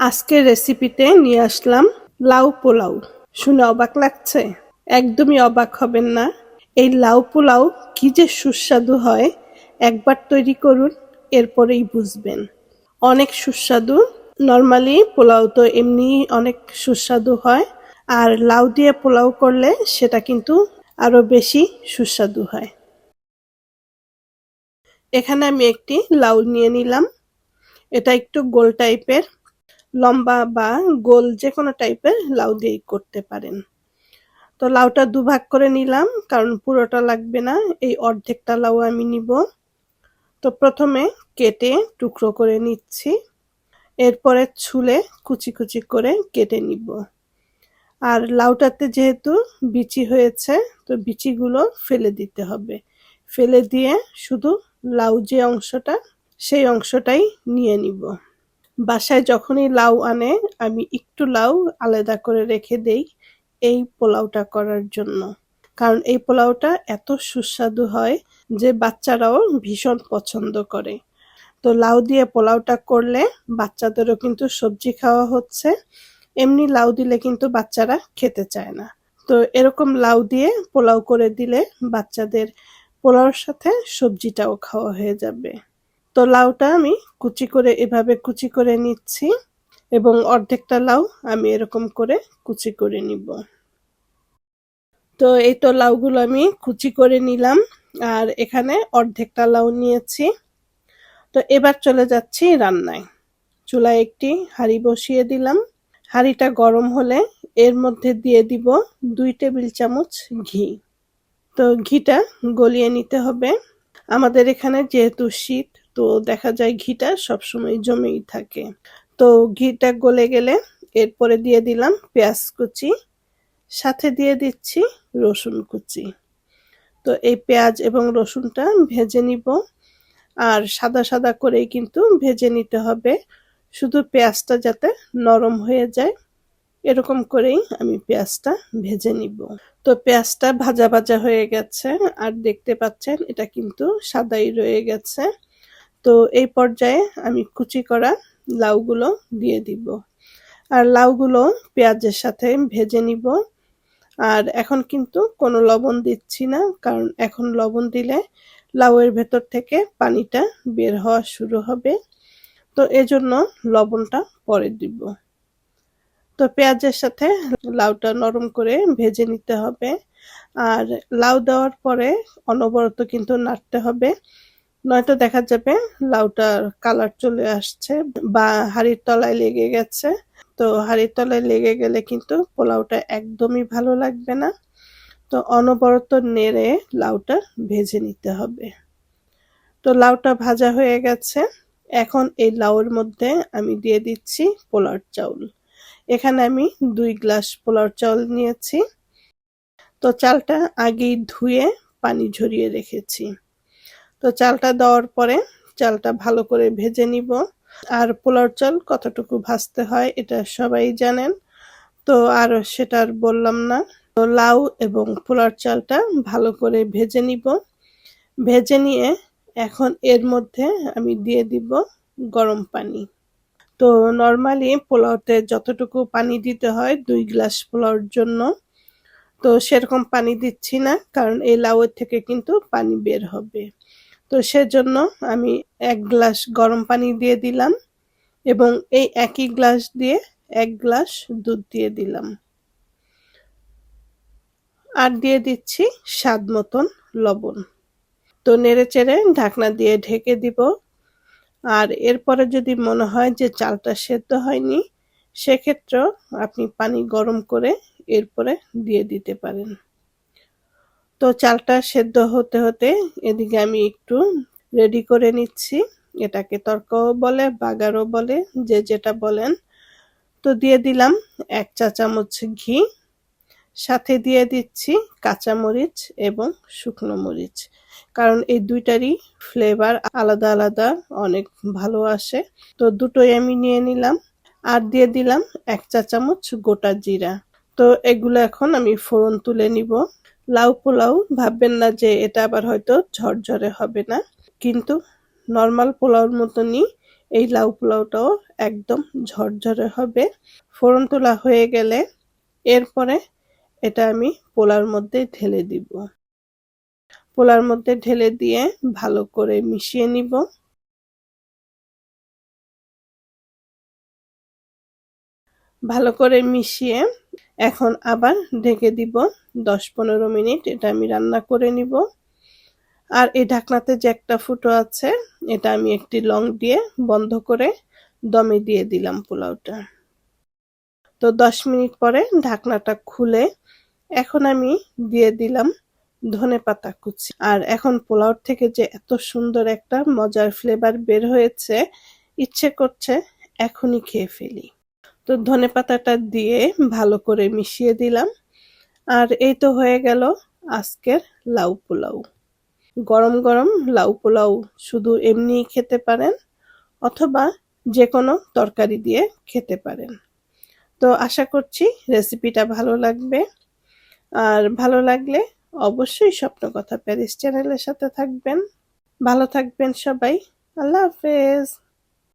আজকের রেসিপিতে নিয়ে আসলাম লাউ পোলাও। শুনে অবাক লাগছে? একদমই অবাক হবেন না। এই লাউ পোলাও কি যে সুস্বাদু হয়, একবার তৈরি করুন, এরপরেই বুঝবেন। অনেক সুস্বাদু। নরমালি পোলাও তো এমনি অনেক সুস্বাদু হয়, আর লাউ দিয়ে পোলাও করলে সেটা কিন্তু আরো বেশি সুস্বাদু হয়। এখানে আমি একটি লাউ নিয়ে নিলাম। এটা একটু গোল টাইপের, লম্বা বা গোল যেকোনো টাইপের লাউ দিয়েই করতে পারেন। তো লাউটা দুভাগ করে নিলাম, কারণ পুরোটা লাগবে না, এই অর্ধেকটা লাউ আমি নিব। তো প্রথমে কেটে টুকরো করে নিচ্ছি, এরপরে ছুলে কুচি কুচি করে কেটে নিব। আর লাউটাতে যেহেতু বিচি হয়েছে, তো বিচিগুলো ফেলে দিতে হবে। ফেলে দিয়ে শুধু লাউ যে অংশটা, সেই অংশটাই নিয়ে নিব। বাসায় যখনই লাউ আনে, আমি একটু লাউ আলাদা করে রেখে দেই এই পোলাওটা করার জন্য। কারণ এই পোলাওটা এত সুস্বাদু হয় যে বাচ্চারাও ভীষণ পছন্দ করে। তো লাউ দিয়ে পোলাওটা করলে বাচ্চাদেরও কিন্তু সবজি খাওয়া হচ্ছে, এমনি লাউ দিলে কিন্তু বাচ্চারা খেতে চায় না। তো এরকম লাউ দিয়ে পোলাও করে দিলে বাচ্চাদের পোলাওর সাথে সবজিটাও খাওয়া হয়ে যাবে। তো লাউটা আমি এভাবে কুচি করে নিচ্ছি, এবং অর্ধেকটা লাউ আমি এরকম করে কুচি করে নিব। তো এই তো লাউগুলো আমি কুচি করে নিলাম, আর এখানে অর্ধেকটা লাউ নিয়েছি। তো এবার চলে যাচ্ছি রান্নায়। চুলায় একটি হাঁড়ি বসিয়ে দিলাম। হাঁড়িটা গরম হলে এর মধ্যে দিয়ে দিব 2 টেবিল চামচ ঘি। তো ঘিটা গলিয়ে নিতে হবে। আমাদের এখানে যেহেতু শীত, তো দেখা যায় ঘিটা সবসময় জমেই থাকে। তো ঘিটা গলে গেলে এরপরে দিয়ে দিলাম পেঁয়াজ কুচি, সাথে দিয়ে দিচ্ছি রসুন কুচি। তো এই পেঁয়াজ এবং রসুনটা ভেজে নিব, আর সাদা সাদা করেই কিন্তু ভেজে নিতে হবে, শুধু পেঁয়াজটা যাতে নরম হয়ে যায়, এরকম করেই আমি পেঁয়াজটা ভেজে নিব। তো পেঁয়াজটা ভাজা ভাজা হয়ে গেছে, আর দেখতে পাচ্ছেন এটা কিন্তু সাদাই রয়ে গেছে। তো এই পর্যায়ে আমি কুচি করা লাউগুলো দিয়ে দিব, আর লাউগুলো পেঁয়াজের সাথে ভেজে নিব। আর এখন কিন্তু কোনো লবণ দিচ্ছি না, কারণ এখন লবণ দিলে লাউয়ের ভেতর থেকে পানিটা বের হওয়া শুরু হবে। তো এজন্য লবণটা পরে দিব। তো পেঁয়াজের সাথে লাউটা নরম করে ভেজে নিতে হবে। আর লাউ দেওয়ার পরে অনবরত কিন্তু নাড়তে হবে, নয়তো দেখা যাবে লাউটার কালার চলে আসছে বা হাঁড়ির তলায় লেগে গেছে। তো হাঁড়ির তলায় লেগে গেলে কিন্তু পোলাওটা একদমই ভালো লাগবে না। তো অনবরত নেড়ে লাউটা ভেজে নিতে হবে। তো লাউটা ভাজা হয়ে গেছে। এখন এই লাউয়ের মধ্যে আমি দিয়ে দিচ্ছি পোলাওর চাউল। এখানে আমি 2 গ্লাস পোলাওর চাউল নিয়েছি। তো চালটা আগেই ধুয়ে পানি ঝরিয়ে রেখেছি। তো চালটা দেওয়ার পরে চালটা ভালো করে ভেজে নিব। আর পোলাওর চাল কতটুকু ভাজতে হয় এটা সবাই জানেন, তো আর সেটা আর বললাম না। তো লাউ এবং পোলাওর চালটা ভালো করে ভেজে নিব। ভেজে নিয়ে এখন এর মধ্যে আমি দিয়ে দিব গরম পানি। তো নরমালি পোলাওতে যতটুকু পানি দিতে হয় 2 গ্লাস পোলাওর জন্য, তো সেরকম পানি দিচ্ছি না, কারণ এই লাউয়ের থেকে কিন্তু পানি বের হবে। তো সেজন্য আমি 1 গ্লাস গরম পানি দিয়ে দিলাম, এবং এই একই গ্লাস দিয়ে 1 গ্লাস দুধ দিয়ে দিলাম। আর দিয়ে দিচ্ছি স্বাদ মতন লবণ। তো নেড়েচেড়ে ঢাকনা দিয়ে ঢেকে দিব। আর এরপরে যদি মনে হয় যে চালটা সেদ্ধ হয়নি, সেক্ষেত্রেও আপনি পানি গরম করে এরপরে দিয়ে দিতে পারেন। তো চালটা সেদ্ধ হতে হতে এদিকে আমি একটু রেডি করে নিচ্ছি। এটাকে তড়কাও বলে, বাগারও বলে, যে যেটা বলেন। তো দিয়ে দিলাম 1 চা চামচ ঘি, সাথে দিয়ে দিচ্ছি কাঁচামরিচ এবং শুকনো মরিচ, কারণ এই দুইটারই ফ্লেভার আলাদা আলাদা, অনেক ভালো আসে। তো দুটোই আমি নিয়ে নিলাম। আর দিয়ে দিলাম 1 চা চামচ গোটা জিরা। তো এগুলো এখন আমি ফোড়ন তুলে নিব। লাউ পোলাও ভাববেন না যে এটা আবার হয়তো ঝরঝরে হবে না, কিন্তু নর্মাল পোলাওর মতনই এই লাউ পোলাওটাও একদম ঝরঝরে হবে। ফোড়ন তোলা হয়ে গেলে এরপরে এটা আমি পোলার মধ্যে ঢেলে দিব। পোলার মধ্যে ঢেলে দিয়ে ভালো করে মিশিয়ে নিব। ভালো করে মিশিয়ে এখন আবার ঢেকে দিব 10-15 মিনিট। এটা আমি রান্না করে নিব। আর এই ঢাকনাতে যে একটা ফুটো আছে, এটা আমি একটি লং দিয়ে বন্ধ করে দমে দিয়ে দিলাম পোলাওটা। তো 10 মিনিট পরে ঢাকনাটা খুলে এখন আমি দিয়ে দিলাম ধনেপাতা কুচি। আর এখন পোলাওর থেকে যে এত সুন্দর একটা মজার ফ্লেভার বের হয়েছে, ইচ্ছে করছে এখনই খেয়ে ফেলি। তো ধনেপাতাটা দিয়ে ভালো করে মিশিয়ে দিলাম। আর এই তো হয়ে গেল আজকের লাউ পোলাও। গরম গরম লাউ পোলাও শুধু এমনিই খেতে পারেন অথবা যেকোনো তরকারি দিয়ে খেতে পারেন। তো আশা করছি রেসিপিটা ভালো লাগবে। আর ভালো লাগলে অবশ্যই স্বপ্নকথা প্যারিস চ্যানেলের সাথে থাকবেন। ভালো থাকবেন সবাই। আল্লাহ হাফেজ।